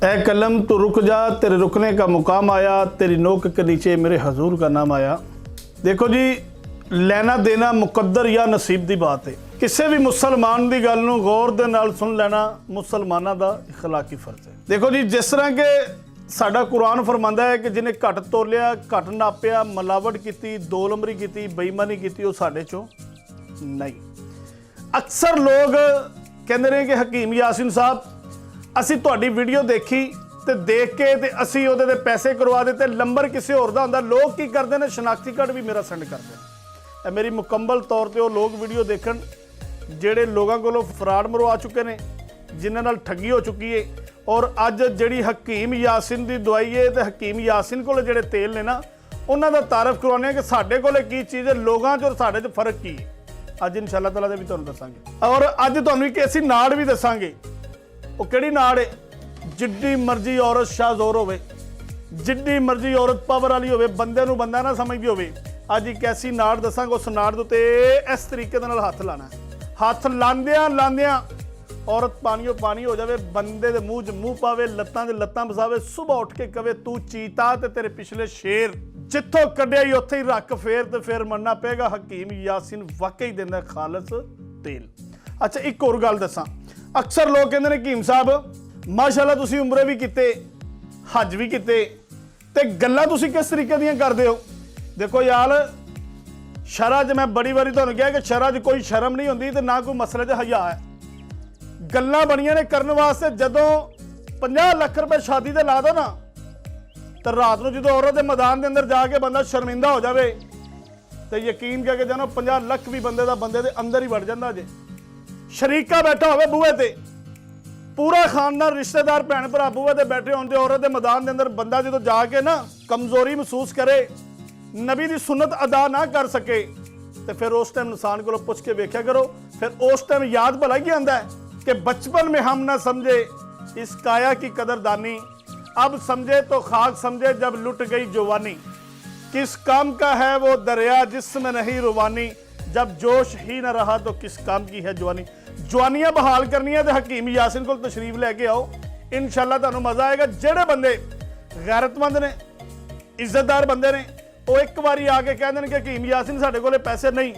ए कलम तो रुक जा, तेरे रुकने का मुकाम आया, तेरी नोक के नीचे मेरे हजूर का नाम आया। देखो जी, लेना देना मुकद्दर या नसीब की बात है। किसी भी मुसलमान की गल नूं गौर दे नाल सुन लेना मुसलमानों का इखलाकी फर्ज है। देखो जी, जिस तरह के साडा कुरान फरमांदा है कि जिन्हें घट तोलिया, घट नापिया, मिलावट की, दो नंबरी की, बेईमानी की, वो साडे चों नहीं। अक्सर लोग कहते हैं कि हकीम यासीन साहब, असी तुहाडी वीडियो देखी ते देख के ते असी उहदे ते पैसे करवा दिते, नंबर किसी होर दा हुंदा। लोग की करते हैं, शनाख्ती कार्ड भी मेरा सेंड करते हैं। मेरी मुकम्मल तौर पर वो लोग वीडियो देखन जिहड़े लोगों कोलों फ्रॉड मरवा चुके हैं, जिन्हां नाल ठगी हो चुकी है। और अज जिहड़ी हकीम यासीन की दवाई है तो हकीम यासीन कोल जिहड़े तेल ने ना, उन्हां दा तारफ करवाने कि साडे कोल की चीज़ है, लोगों च और साडे च फर्क की है। अज इंशाअल्लाह ताला दे भी तुहानूं दसांगे। और अज तुहानूं एक ऐसी नाड़ भी दसांगे, वो किहड़ी नाड़ है। जिड्डी मर्जी औरत शाहजोर होवे, जिड्डी मर्जी औरत पावर वाली होवे, बंदे नूं बंदा ना समझदी होवे, अज एक ऐसी नाड़ दसांगे। उस नाड़ दे उत्ते इस तरीके दे नाल हत्थ लाना है। हत्थ लांदियां लांदियां औरत पानियों पानी हो जाए, बंदे दे मूँह च मूँह पावे, लत्तां च लत्तां फसावे, सुबह उठ के कवे तू चीता ते तेरे पिछले शेर, जिथों कढ़िया ही उत्थे ही रख फेर, ते फिर मनना पेगा हकीम यासीन वाकई दिंदा खालस तेल। अच्छा, एक होर गल दसां, अक्सर लोग कहते हैं हकीम साहब माशाअल्लाह तुसीं उमरे भी कीते, हज भी कीते, ते गल्लां तुसीं किस तरीके दीयां करदे हो। देखो यार, शरा च मैं बड़ी बारी तुहानूं कहा कि शरा च कोई शर्म नहीं हुंदी ते ना कोई मसले च हया है। गल्लां बणियां ने करन वास्ते। जदों 50 लाख रुपए शादी ते ला दो ना, तो रात को जो औरत के मैदान के अंदर जाके बंदा शर्मिंदा हो जाए तो यकीन करके जानो 50 लाख भी बंदे का बंदे के अंदर ही वड़ जाता जे। शरीका बैठा हो बूहे ते, पूरा खानदान रिश्तेदार भैन भरा बूहे ते बैठे होते, औरत के मैदान के अंदर बंदा जो जाके ना कमजोरी महसूस करे, नबी की सुन्नत अदा ना कर सके, तो फिर उस टाइम इंसान को पुछ के वेख्या करो। फिर उस टाइम याद भला ही आता है कि बचपन में हम ना समझे इस काया की कदरदानी, अब समझे तो खाक समझे जब लुट गई जवानी। किस काम का है वो दरिया जिसमें नहीं रुवानी, जब जोश ही न रहा तो किस काम की है जवानी। जवानियां बहाल करनी है तो हकीम यासीन को तशरीफ लेके आओ, इंशाअल्लाह तुहानूं मजा आएगा। जेड़े बंदे गैरतमंद ने, इज्जतदार बंदे ने, वो एक बारी आके कह दें कि हकीम यासीन साडे कोले पैसे नहीं,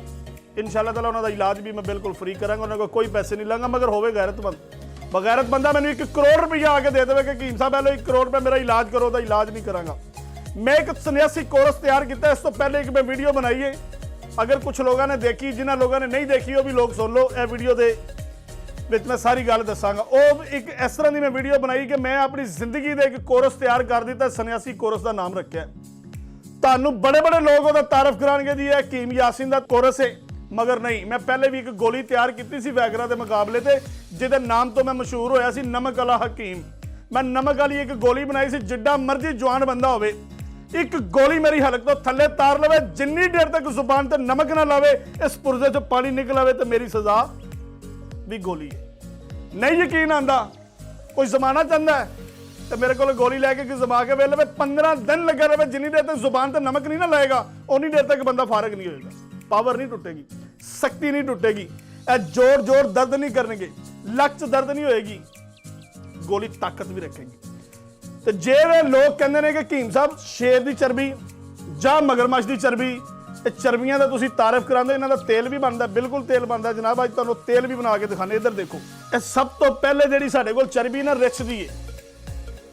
इंशाअल्लाह ताला उन्हां दा इलाज भी मैं बिल्कुल फ्री करांगा, उन्हां को कोई पैसे नहीं लांगा, मगर होवे गैरतमंद। बगैरत बंदा मैंने 1 करोड़ रुपया आके दे देवे कि हकीम साहब पहले 1 करोड़ रुपये मेरा इलाज करो, तो इलाज नहीं करांगा। मैं एक सन्यासी कोर्स तैयार किया, इस तो पहले एक मैं वीडियो बनाई है, अगर कुछ लोगों ने देखी, जिन्होंने लोगों ने नहीं देखी वो भी लोग सुन लो। यह वीडियो दे विच मैं सारी गल दसांगा। वो एक इस तरह की मैं वीडियो बनाई कि मैं अपनी जिंदगी का एक कोर्स तैयार कर दिता, सन्यासी कोर्स का नाम रखा। तुहानूं बड़े बड़े लोग उसका तारफ कराएंगे जी हकीम यासीन का कोर्स है, मगर नहीं। मैं पहले भी एक गोली तैयार की सी वैगरा के मुकाबले से, जिहदे नाम तो मैं मशहूर होया सी नमक वाला हकीम। मैं नमक वाली एक गोली बनाई सी, जिड्डा मर्जी जवान बंदा होवे, एक गोली मेरी हलक तो थले तार लवे, जिन्नी देर तक जुबान ते नमक ना लावे, इस पुरजे चो पानी निकल आवे, तो मेरी सजा भी गोली है। नहीं यकीन आंदा, कोई जमाना चाहता है तो मेरे को गोली लैके जमा के वे लवे, 15 दिन लगे रहे, जिन्नी देर तक जुबान ते नमक नहीं ना लाएगा उन्नी देर तक बंदा फारग नहीं होएगा। पावर नहीं टूटेगी, शक्ति नहीं टूटेगी, जोर जोर दर्द नहीं करनेगे, लक च दर्द नहीं होएगी, गोली ताकत भी रखेगी। तो जे लोग कहते हैं कि हकीम साहब शेर की चर्बी ਜਾਂ मगरमच्छ की चर्बी, चर्बियां का तुसीं तारीफ करांदे, इन्हां दा तेल भी बनता, बिल्कुल तेल बनता जनाब। अज तुहानूं तेल भी बना के दिखाने, इधर देखो। ये सब तो पहले जिहड़ी साडे कोल चर्बी ना रिछ दी है,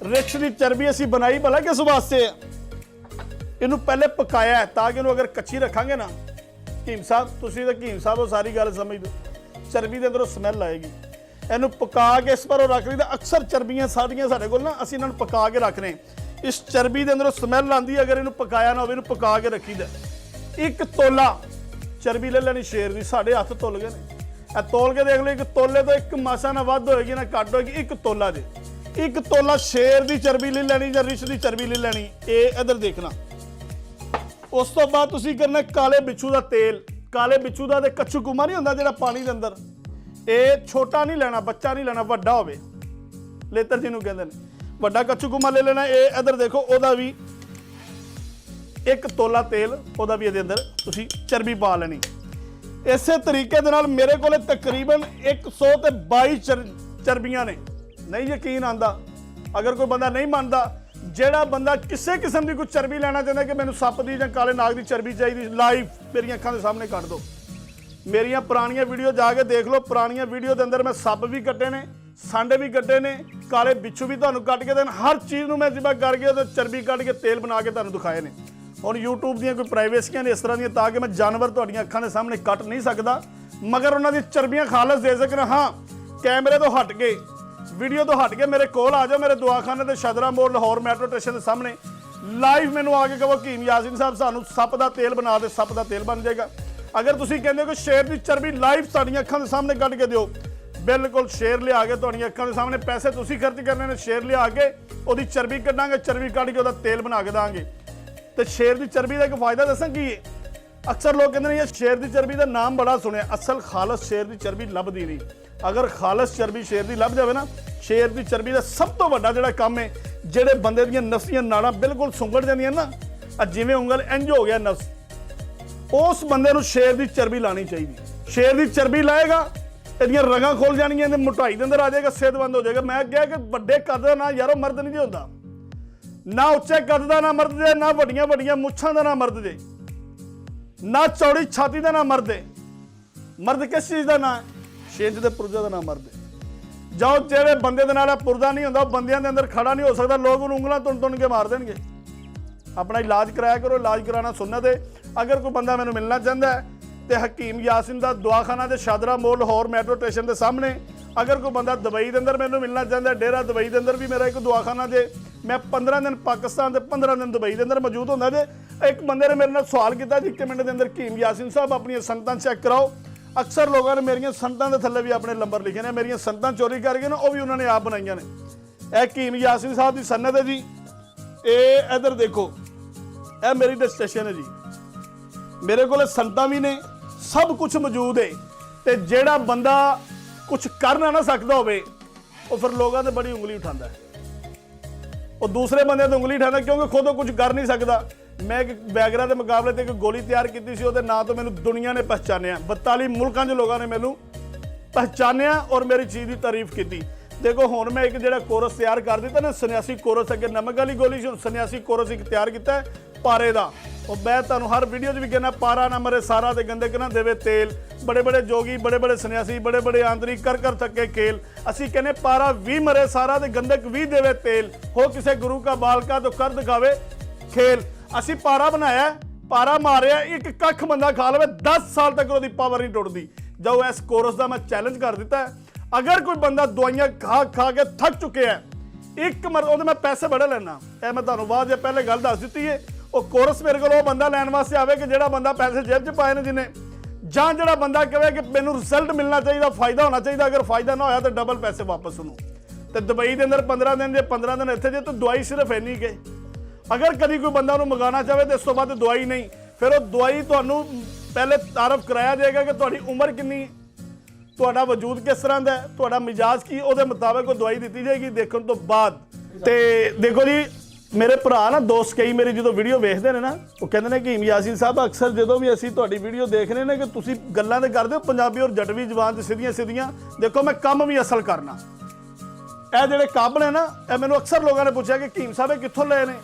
रिछ की चर्बी असीं बनाई भला किस वास्ते है, इनू पहले पकाया है ताकि इनू अगर कच्ची रखांगे ना, हकीम साहब तुसीं तां हकीम साहब वो सारी गल समझ दो, चर्बी के अंदरों स्मैल आएगी। इनू पका के इस पर रख ली, अक्सर चर्बियां सारियां साडे कोल ना असीं इन्हां नूं पका के रखने, इस चर्बी के अंदरों स्मैल आती, अगर इनू पकाया ना हो, इनू पका के रखी दा। 1 तोला चर्बी ले लैनी शेर की, साढ़े हथ तुल गए ने, तोल के देख लो, 1 तोले तो 1 मासा ना वध होएगी ना घट होएगी, 1 तोला जे 1 तोला शेर की चर्बी ले लैनी या रिछ की चर्बी ले लैनी। ये इधर देखना। उस तो बाद तुसीं करना काले बिच्छू का तेल, काले बिच्छू का कच्चू कुमा नहीं होंदा जिहड़ा पानी के अंदर, ये छोटा नहीं लेना, बच्चा नहीं लेना, वड्डा होवे, लेतर जिन्हों कहते हैं, वड्डा कच्चू कुमा ले लेना। ये इधर देखो, ओदा भी 1 तोला तेल, ओदा भी इहदे अंदर तुसीं चर्बी पा लेनी। इस तरीके दे नाल मेरे को तकरीबन 122 चर्बियां ने। नहीं यकीन आंदा अगर कोई बंदा नहीं मानता, ਜਿਹੜਾ ਬੰਦਾ ਕਿਸੇ ਕਿਸਮ ਦੀ ਕੋਈ ਚਰਬੀ ਲੈਣਾ ਚਾਹੁੰਦਾ ਕਿ ਮੈਨੂੰ ਸੱਪ ਦੀ ਜਾਂ ਕਾਲੇ ਨਾਗ ਦੀ ਚਰਬੀ ਚਾਹੀਦੀ, ਲਾਈਵ ਮੇਰੀਆਂ ਅੱਖਾਂ ਦੇ ਸਾਹਮਣੇ ਕੱਢ ਦਿਓ। ਮੇਰੀਆਂ ਪੁਰਾਣੀਆਂ ਵੀਡੀਓ ਜਾ ਕੇ ਦੇਖ ਲਓ, ਪੁਰਾਣੀਆਂ ਵੀਡੀਓ ਦੇ ਅੰਦਰ ਮੈਂ ਸੱਪ ਵੀ ਕੱਟੇ ਨੇ, ਸੰਡ ਵੀ ਕੱਟੇ ਨੇ, ਕਾਲੇ ਬਿੱਛੂ ਵੀ ਤੁਹਾਨੂੰ ਕੱਟ ਕੇ ਦੇਣ, ਹਰ ਚੀਜ਼ ਨੂੰ ਮੈਂ ਜਿਵੇਂ ਕਰਕੇ ਉਹਦੇ ਚਰਬੀ ਕੱਢ ਕੇ ਤੇਲ ਬਣਾ ਕੇ ਤੁਹਾਨੂੰ ਦਿਖਾਏ ਨੇ। ਹੁਣ YouTube ਦੀਆਂ ਕੋਈ ਪ੍ਰਾਈਵੇਸੀਆਂ ਨੇ ਇਸ ਤਰ੍ਹਾਂ ਦੀਆਂ ਤਾਂ ਕਿ ਮੈਂ ਜਾਨਵਰ ਤੁਹਾਡੀਆਂ ਅੱਖਾਂ ਦੇ ਸਾਹਮਣੇ ਕੱਟ ਨਹੀਂ ਸਕਦਾ, ਮਗਰ ਉਹਨਾਂ ਦੀ ਚਰਬੀਆਂ ਖਾਲਸ ਦੇ ਸਕਣ। ਹਾਂ, ਕੈਮਰੇ ਤੋਂ ਹਟ ਕੇ, ਵੀਡੀਓ ਤੋਂ ਹਟ ਕੇ ਮੇਰੇ ਕੋਲ ਆ ਜਾਓ, ਮੇਰੇ ਦਵਾਖਾਨੇ ਤੇ ਸ਼ਦਰਾ ਮੋੜ ਲਾਹੌਰ ਮੈਟਰੋ ਸਟੇਸ਼ਨ ਦੇ ਸਾਹਮਣੇ ਲਾਈਵ ਮੈਨੂੰ ਆ ਕੇ ਕਹੋ ਹਕੀਮ ਯਾਸੀਨ ਸਾਹਿਬ ਸਾਨੂੰ ਸੱਪ ਦਾ ਤੇਲ ਬਣਾ ਦੇ, ਸੱਪ ਦਾ ਤੇਲ ਬਣ ਜਾਏਗਾ। ਅਗਰ ਤੁਸੀਂ ਕਹਿੰਦੇ ਹੋ ਕਿ ਸ਼ੇਰ ਦੀ ਚਰਬੀ ਲਾਈਵ ਤੁਹਾਡੀਆਂ ਅੱਖਾਂ ਦੇ ਸਾਹਮਣੇ ਕੱਢ ਕੇ ਦਿਓ, ਬਿਲਕੁਲ ਸ਼ੇਰ ਲਿਆ ਕੇ ਤੁਹਾਡੀਆਂ ਅੱਖਾਂ ਦੇ ਸਾਹਮਣੇ, ਪੈਸੇ ਤੁਸੀਂ ਖਰਚ ਕਰਨੇ ਨੇ, ਸ਼ੇਰ ਲਿਆ ਕੇ ਉਹਦੀ ਚਰਬੀ ਕੱਢਾਂਗੇ, ਚਰਬੀ ਕੱਢ ਕੇ ਉਹਦਾ ਤੇਲ ਬਣਾ ਕੇ ਦਾਂਗੇ। ਤੇ ਸ਼ੇਰ ਦੀ ਚਰਬੀ ਦਾ ਇੱਕ ਫਾਇਦਾ ਦੱਸਾਂ ਕੀ ਹੈ? ਅਕਸਰ ਲੋਕ ਕਹਿੰਦੇ ਨੇ ਇਹ ਸ਼ੇਰ ਦੀ ਚਰਬੀ ਦਾ ਨਾਮ ਬੜਾ ਸੁਣਿਆ, ਅਸਲ ਖਾਲਸ ਸ਼ੇਰ ਦੀ ਚਰਬੀ ਲੱਭਦੀ ਨਹੀਂ। ਅਗਰ ਖਾਲਸ ਚਰਬੀ ਸ਼ੇਰ ਦੀ ਲੱਭ ਜਾਵੇ ਨਾ, ਸ਼ੇਰ ਦੀ ਚਰਬੀ ਦਾ ਸਭ ਤੋਂ ਵੱਡਾ ਜਿਹੜਾ ਕੰਮ ਹੈ, ਜਿਹੜੇ ਬੰਦੇ ਦੀਆਂ ਨਫਸੀਆਂ ਨਾੜਾਂ ਬਿਲਕੁਲ ਸੁੰਗੜ ਜਾਂਦੀਆਂ ਨਾ, ਜਿਵੇਂ ਉਂਗਲ ਇੰਜ ਹੋ ਗਿਆ ਨਫਸ, ਉਸ ਬੰਦੇ ਨੂੰ ਸ਼ੇਰ ਦੀ ਚਰਬੀ ਲਾਣੀ ਚਾਹੀਦੀ। ਸ਼ੇਰ ਦੀ ਚਰਬੀ ਲਾਏਗਾ, ਇਹਦੀਆਂ ਰਗਾਂ ਖੁੱਲ ਜਾਣਗੀਆਂ ਤੇ ਮੋਟਾਈ ਦੇ ਅੰਦਰ ਆ ਜਾਏਗਾ, ਸਿਹਤ ਬੰਦ ਹੋ ਜਾਏਗਾ। ਮੈਂ ਕਿਹਾ ਕਿ ਵੱਡੇ ਕੱਦ ਦਾ ਨਾ ਯਾਰੋ ਮਰਦ ਨਹੀਂ ਹੁੰਦਾ, ਨਾ ਉੱਚੇ ਕੱਦ ਦਾ ਨਾ ਮਰਦ ਜੇ, ਨਾ ਵੱਡੀਆਂ ਵੱਡੀਆਂ ਮੁੱਛਾਂ ਦਾ ਨਾ ਮਰਦ ਜੇ, ਨਾ ਚੌੜੀ ਛਾਤੀ ਦਾ ਨਾ ਮਰਦ ਹੈ। ਮਰਦ ਕਿਸ ਚੀਜ਼ ਦਾ ਨਾਂ ਹੈ? ਛਿੰਝ ਦੇ ਪੁਰਜੇ ਦਾ ਨਾਮ ਮਰਦ ਹੈ। ਜਾਓ, ਜਿਹੜੇ ਬੰਦੇ ਦੇ ਨਾਲ ਪੁਰਜਾ ਨਹੀਂ ਹੁੰਦਾ, ਉਹ ਬੰਦਿਆਂ ਦੇ ਅੰਦਰ ਖੜਾ ਨਹੀਂ ਹੋ ਸਕਦਾ, ਲੋਕ ਉਹਨੂੰ ਉਂਗਲਾਂ ਤੁੰਨ ਕੇ ਮਾਰ ਦੇਣਗੇ। ਆਪਣਾ ਇਲਾਜ ਕਰਾਇਆ ਕਰੋ, ਇਲਾਜ ਕਰਾਉਣਾ ਸੁਨਨਤ ਹੈ। ਅਗਰ ਕੋਈ ਬੰਦਾ ਮੈਨੂੰ ਮਿਲਣਾ ਚਾਹੁੰਦਾ ਹੈ ਤੇ ਹਕੀਮ ਯਾਸੀਨ ਦਾ ਦਵਾਖਾਨਾ ਤੇ ਸ਼ਾਦਰਾ ਮੋੜ ਲਾਹੌਰ ਮੈਟਰੋ ਸਟੇਸ਼ਨ ਦੇ ਸਾਹਮਣੇ। ਅਗਰ ਕੋਈ ਬੰਦਾ ਦੁਬਈ ਦੇ ਅੰਦਰ ਮੈਨੂੰ ਮਿਲਣਾ ਚਾਹੁੰਦਾ, ਡੇਰਾ ਦੁਬਈ ਦੇ ਅੰਦਰ ਵੀ ਮੇਰਾ ਇੱਕ ਦਵਾਖਾਨਾ ਜੇ, ਮੈਂ 15 ਦਿਨ ਪਾਕਿਸਤਾਨ ਤੇ 15 ਦਿਨ ਦੁਬਈ ਦੇ ਅੰਦਰ ਮੌਜੂਦ ਹੁੰਦਾ ਜੇ। ਇੱਕ ਬੰਦੇ ਨੇ ਮੇਰੇ ਨਾਲ ਸਵਾਲ ਕੀਤਾ ਜੀ, 1 ਮਿੰਟ ਦੇ ਅੰਦਰ ਹਕੀਮ ਯਾਸੀਨ ਸਾਹਿਬ ਆਪਣੀਆਂ ਸੰਗਤਾਂ ਚੈੱਕ ਕਰਾਓ। ਅਕਸਰ ਲੋਕਾਂ ਨੇ ਮੇਰੀਆਂ ਸੰਗਤਾਂ ਦੇ ਥੱਲੇ ਵੀ ਆਪਣੇ ਨੰਬਰ ਲਿਖੇ ਨੇ, ਮੇਰੀਆਂ ਸੰਗਤਾਂ ਚੋਰੀ ਕਰਕੇ ਨਾ ਉਹ ਵੀ ਉਹਨਾਂ ਨੇ ਆਪ ਬਣਾਈਆਂ ਨੇ। ਇਹ ਹਕੀਮ ਯਾਸੀਨ ਸਾਹਿਬ ਦੀ ਸੰਨਤ ਹੈ ਜੀ। ਇਹ ਇੱਧਰ ਦੇਖੋ, ਇਹ ਮੇਰੀ ਡੈਸਟੀਨੇਸ਼ਨ ਹੈ ਜੀ। ਮੇਰੇ ਕੋਲ ਸੰਗਤਾਂ ਵੀ ਨੇ, ਸਭ ਕੁਝ ਮੌਜੂਦ ਹੈ। ਤੇ ਜਿਹੜਾ ਬੰਦਾ ਕੁਝ ਕਰ ਨਾ ਸਕਦਾ ਹੋਵੇ, ਉਹ ਫਿਰ ਲੋਕਾਂ ਤੇ ਬੜੀ ਉਂਗਲੀ ਉਠਾਉਂਦਾ ਹੈ, ਉਹ ਦੂਸਰੇ ਬੰਦੇ ਤੇ ਉਂਗਲੀ ਉਠਾਉਂਦਾ, ਕਿਉਂਕਿ ਖੁਦ ਉਹ ਕੁਝ ਕਰ ਨਹੀਂ ਸਕਦਾ। ਮੈਂ ਇੱਕ ਬੈਗਰਾ ਦੇ ਮੁਕਾਬਲੇ ਤੇ ਇੱਕ ਗੋਲੀ ਤਿਆਰ ਕੀਤੀ ਸੀ, ਉਹਦੇ ਨਾਂ ਤੋਂ ਮੈਨੂੰ ਦੁਨੀਆ ਨੇ ਪਹਿਚਾਨਿਆ, 42 ਮੁਲਕਾਂ 'ਚ ਲੋਕਾਂ ਨੇ ਮੈਨੂੰ ਪਹਿਚਾਨਿਆ ਔਰ ਮੇਰੀ ਚੀਜ਼ ਦੀ ਤਾਰੀਫ ਕੀਤੀ। ਦੇਖੋ ਹੁਣ ਮੈਂ ਇੱਕ ਜਿਹੜਾ ਕੋਰਸ ਤਿਆਰ ਕਰ ਦਿੱਤਾ ਨਾ, ਸੰਨਿਆਸੀ ਕੋਰਸ, ਅੱਗੇ ਨਮਕ ਵਾਲੀ ਗੋਲੀ ਸੀ, ਹੁਣ ਸੰਨਿਆਸੀ ਕੋਰਸ ਇੱਕ ਤਿਆਰ ਕੀਤਾ ਪਾਰੇ ਦਾ। ਉਹ ਮੈਂ ਤੁਹਾਨੂੰ ਹਰ ਵੀਡੀਓ 'ਚ ਵੀ ਕਹਿੰਦਾ, ਪਾਰਾ ਨਾ ਮਰੇ ਸਾਰਾ ਤੇ ਗੰਦਕ ਨਾ ਦੇਵੇ ਤੇਲ। ਬੜੇ ਬੜੇ ਜੋਗੀ, ਬੜੇ ਬੜੇ ਸੰਨਿਆਸੀ, ਬੜੇ ਬੜੇ ਆਂਦਰੀ ਕਰ ਥੱਕੇ ਖੇਲ। ਅਸੀਂ ਕਹਿੰਦੇ ਪਾਰਾ ਵੀ ਮਰੇ ਸਾਰਾ ਤੇ ਗੰਦਕ ਵੀ ਦੇਵੇ ਤੇਲ, ਹੋ ਕਿਸੇ ਗੁਰੂ ਕਾ ਬਾਲਕਾ ਤੋਂ ਕਰ ਦਿਖਾਵੇ ਖੇਲ। ਅਸੀਂ ਪਾਰਾ ਬਣਾਇਆ, ਪਾਰਾ ਮਾਰਿਆ, ਇੱਕ ਕੱਖ ਬੰਦਾ ਖਾ ਲਵੇ 10 ਸਾਲ ਤੱਕ ਉਹਦੀ ਪਾਵਰ ਨਹੀਂ ਟੁੱਟਦੀ। ਜੋ ਇਸ ਕੋਰਸ ਦਾ ਮੈਂ ਚੈਲੰਜ ਕਰ ਦਿੱਤਾ, ਅਗਰ ਕੋਈ ਬੰਦਾ ਦਵਾਈਆਂ ਖਾ ਕੇ ਥੱਕ ਚੁੱਕਿਆ, ਇੱਕ ਮਰ ਉਹਦੇ ਮੈਂ ਪੈਸੇ ਬੜੇ ਲੈਣਾ। ਇਹ ਮੈਂ ਤੁਹਾਨੂੰ ਬਾਅਦ ਜੇ ਪਹਿਲੇ ਗੱਲ ਦੱਸ ਦਿੱਤੀ ਹੈ। ਉਹ ਕੋਰਸ ਮੇਰੇ ਕੋਲ ਉਹ ਬੰਦਾ ਲੈਣ ਵਾਸਤੇ ਆਵੇ ਕਿ ਜਿਹੜਾ ਬੰਦਾ ਪੈਸੇ ਜੇਬ 'ਚ ਪਾਏ ਨੇ ਜਿਹਨੇ, ਜਾਂ ਜਿਹੜਾ ਬੰਦਾ ਕਹੇ ਕਿ ਮੈਨੂੰ ਰਿਜ਼ਲਟ ਮਿਲਣਾ ਚਾਹੀਦਾ, ਫਾਇਦਾ ਹੋਣਾ ਚਾਹੀਦਾ। ਅਗਰ ਫਾਇਦਾ ਨਾ ਹੋਇਆ ਤਾਂ ਡਬਲ ਪੈਸੇ ਵਾਪਸ ਉਹਨੂੰ। ਤੇ ਦੁਬਈ ਦੇ ਅੰਦਰ 15 ਦਿਨ ਜੇ 15 ਦਿਨ ਇੱਥੇ ਜੇ ਤਾਂ ਦਵਾਈ ਸਿਰਫ ਇੰਨੀ ਕਿ ਅਗਰ ਕਦੀ ਕੋਈ ਬੰਦਾ ਉਹਨੂੰ ਮੰਗਾਉਣਾ ਚਾਹਵੇ ਤਾਂ ਇਸ ਤੋਂ ਬਾਅਦ ਦਵਾਈ ਨਹੀਂ, ਫਿਰ ਉਹ ਦਵਾਈ ਤੁਹਾਨੂੰ ਪਹਿਲੇ ਤਾਰਫ ਕਰਾਇਆ ਜਾਏਗਾ ਕਿ ਤੁਹਾਡੀ ਉਮਰ ਕਿੰਨੀ, ਤੁਹਾਡਾ ਵਜੂਦ ਕਿਸ ਤਰ੍ਹਾਂ ਦਾ, ਤੁਹਾਡਾ ਮਿਜਾਜ਼ ਕੀ, ਉਹਦੇ ਮੁਤਾਬਕ ਉਹ ਦਵਾਈ ਦਿੱਤੀ ਜਾਏਗੀ ਦੇਖਣ ਤੋਂ ਬਾਅਦ। ਤੇ ਦੇਖੋ ਜੀ, ਮੇਰੇ ਭਰਾ ਨਾ ਦੋਸਤ ਕਈ ਮੇਰੀ ਜਦੋਂ ਵੀਡੀਓ ਵੇਖਦੇ ਨੇ ਨਾ, ਉਹ ਕਹਿੰਦੇ ਨੇ ਕਿ ਹਕੀਮ ਯਾਸੀਨ ਸਾਹਿਬ ਅਕਸਰ ਜਦੋਂ ਵੀ ਅਸੀਂ ਤੁਹਾਡੀ ਵੀਡੀਓ ਦੇਖਦੇ ਨੇ ਕਿ ਤੁਸੀਂ ਗੱਲਾਂ ਤੇ ਕਰਦੇ ਹੋ ਪੰਜਾਬੀ ਔਰ ਜਟਵੀ ਜ਼ਬਾਨ 'ਚ ਸਿੱਧੀਆਂ ਸਿੱਧੀਆਂ। ਦੇਖੋ ਮੈਂ ਕੰਮ ਵੀ ਅਸਲ ਕਰਨਾ। ਇਹ ਜਿਹੜੇ ਕਾਬਲ ਹੈ ਨਾ, ਇਹ ਮੈਨੂੰ ਅਕਸਰ ਲੋਕਾਂ ਨੇ ਪੁੱਛਿਆ ਕਿ ਹਕੀਮ ਸਾਹਿਬ ਇਹ ਕਿੱਥੋਂ ਲਏ ਨੇ।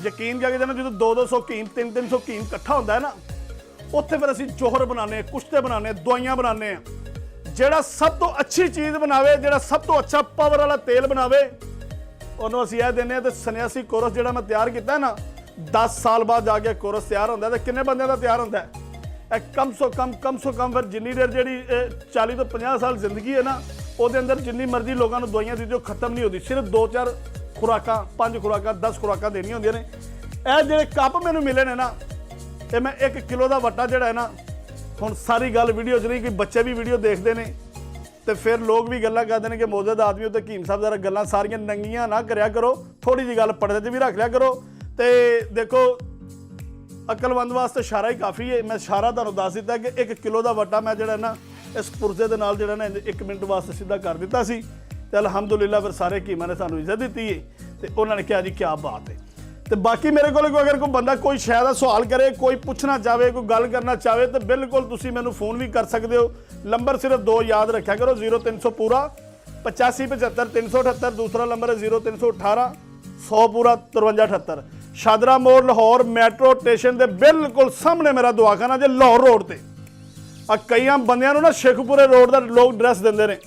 ਯਕੀਨ ਜਾ ਕੇ ਜਦੋਂ 200-200 ਹਕੀਮ 300-300 ਹਕੀਮ ਇਕੱਠਾ ਹੁੰਦਾ ਹੈ ਨਾ, ਉੱਥੇ ਫਿਰ ਅਸੀਂ ਜੋਹਰ ਬਣਾਉਂਦੇ ਹਾਂ, ਕੁਸ਼ਤੇ ਬਣਾਉਂਦੇ ਹਾਂ, ਦਵਾਈਆਂ ਬਣਾਉਂਦੇ ਹਾਂ। ਜਿਹੜਾ ਸਭ ਤੋਂ ਅੱਛੀ ਚੀਜ਼ ਬਣਾਵੇ, ਜਿਹੜਾ ਸਭ ਤੋਂ ਅੱਛਾ ਪਾਵਰ ਵਾਲਾ ਤੇਲ ਬਣਾਵੇ, ਉਹਨੂੰ ਅਸੀਂ ਇਹ ਦਿੰਦੇ ਹਾਂ। ਤੇ ਸੰਨਿਆਸੀ ਕੋਰਸ ਜਿਹੜਾ ਮੈਂ ਤਿਆਰ ਕੀਤਾ ਨਾ, 10 ਸਾਲ ਬਾਅਦ ਜਾ ਕੇ ਕੋਰਸ ਤਿਆਰ ਹੁੰਦਾ। ਤੇ ਕਿੰਨੇ ਬੰਦਿਆਂ ਦਾ ਤਿਆਰ ਹੁੰਦਾ? ਇਹ ਕਮ ਸੋ ਕਮ ਫਿਰ ਜਿੰਨੀ ਦੇਰ ਜਿਹੜੀ 40 ਤੋਂ 50 ਸਾਲ ਜ਼ਿੰਦਗੀ ਹੈ ਨਾ, ਉਹਦੇ ਅੰਦਰ ਜਿੰਨੀ ਮਰਜ਼ੀ ਲੋਕਾਂ ਨੂੰ ਦਵਾਈਆਂ ਦੀ ਜੋ ਖਤਮ ਨਹੀਂ ਹੁੰਦੀ। ਸਿਰਫ 2-4 ਖੁਰਾਕਾਂ, 5 ਖੁਰਾਕਾਂ, 10 ਖੁਰਾਕਾਂ ਦੇਣੀਆਂ ਹੁੰਦੀਆਂ ਨੇ। ਇਹ ਜਿਹੜੇ ਕੱਪ ਮੈਨੂੰ ਮਿਲੇ ਨੇ ਨਾ, ਇਹ ਮੈਂ 1 ਕਿਲੋ ਦਾ ਵੱਟਾ ਜਿਹੜਾ ਹੈ ਨਾ, ਹੁਣ ਸਾਰੀ ਗੱਲ ਵੀਡੀਓ 'ਚ ਨਹੀਂ, ਕਿ ਬੱਚੇ ਵੀ ਵੀਡੀਓ ਦੇਖਦੇ ਨੇ ਤੇ ਫਿਰ ਲੋਕ ਵੀ ਗੱਲਾਂ ਕਰਦੇ ਨੇ ਕਿ ਮੌਜੂਦ ਆਦਮੀ ਉੱਤੇ ਹਕੀਮ ਸਾਹਿਬ ਜ਼ਰਾ ਗੱਲਾਂ ਸਾਰੀਆਂ ਨੰਗੀਆਂ ਨਾ ਕਰਿਆ ਕਰੋ, ਥੋੜੀ ਜਿਹੀ ਗੱਲ ਪਰਦੇ 'ਚ ਵੀ ਰੱਖ ਲਿਆ ਕਰੋ। ਤੇ ਦੇਖੋ ਅਕਲਮੰਦ ਵਾਸਤੇ ਇਸ਼ਾਰਾ ਹੀ ਕਾਫੀ ਹੈ। ਮੈਂ ਇਸ਼ਾਰਾ ਤੁਹਾਨੂੰ ਦੱਸ ਦਿੱਤਾ ਕਿ 1 ਕਿਲੋ ਦਾ ਵੱਟਾ ਮੈਂ ਜਿਹੜਾ ਨਾ ਇਸ ਪੁਰਜ਼ੇ ਦੇ ਨਾਲ ਜਿਹੜਾ ਨਾ 1 ਮਿੰਟ ਵਾਸਤੇ ਸਿੱਧਾ ਕਰ ਦਿੱਤਾ ਸੀ। ਤੇ ਅਲਹਮਦੁਲਿਲਾ ਫਿਰ ਸਾਰੇ ਹਕੀਮਾਂ ਨੇ ਸਾਨੂੰ ਇੱਜ਼ਤ ਦਿੱਤੀ ਹੈ ਤੇ ਉਹਨਾਂ ਨੇ ਕਿਹਾ ਜੀ ਕੀ ਬਾਤ ਹੈ। ਤੇ ਬਾਕੀ ਮੇਰੇ ਕੋਲ ਅਗਰ ਕੋਈ ਬੰਦਾ ਕੋਈ ਸ਼ਾਇਦ ਦਾ ਸਵਾਲ ਕਰੇ, ਕੋਈ ਪੁੱਛਣਾ ਚਾਹਵੇ, ਕੋਈ ਗੱਲ ਕਰਨਾ ਚਾਹਵੇ, ਤਾਂ ਬਿਲਕੁਲ ਤੁਸੀਂ ਮੈਨੂੰ ਫੋਨ ਵੀ ਕਰ ਸਕਦੇ ਹੋ। ਨੰਬਰ ਸਿਰਫ 2 ਯਾਦ ਰੱਖਿਆ ਕਰੋ, 0300 ਪੂਰਾ 8575 378, दूसरा नंबर है 0318 100 पूरा 5378। शादरा मोड़ लाहौर मैट्रो स्टेशन के बिल्कुल सामने मेरा दवाखाना जे, लाहौर रोड से। कई बंदियां ना शेखपुरे रोड का लोग ड्रैस देंगे ने,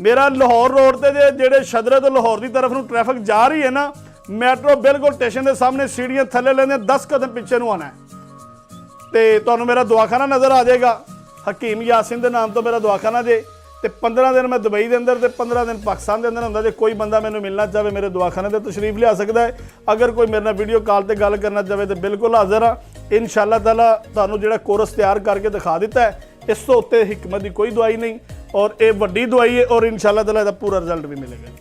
मेरा लाहौर रोड से जे जेडे शदरे तो लाहौर की तरफ न ट्रैफिक जा रही है ना, मैट्रो बिल्कुल स्टेशन के सामने सीढ़ियां थले लेने 10 कदम पिछे नूं आना है तो तुहानूं मेरा दवाखाना नज़र आ जाएगा। हकीम यासिन के नाम तो मेरा दवाखाना जे। तो 15 दिन मैं दुबई के अंदर तो 15 दिन पाकिस्तान के अंदर होंदा। जे कोई बंदा मैनूं मिलना चाहे मेरे दवाखाने से तशरीफ लिया सकता है। अगर कोई मेरे नाल वीडियो कॉल पर गल करना चाहे तो बिल्कुल हाज़र हाँ। इंशाअल्लाह ताला तुहानूं जिहड़ा कोर्स तैयार करके दिखा दिता है, इस तो उत्ते हिकमत की कोई दवाई नहीं और ये वड्डी दवाई है और इंशाअल्लाह ताला इसदा पूरा रिजल्ट भी मिलेगा।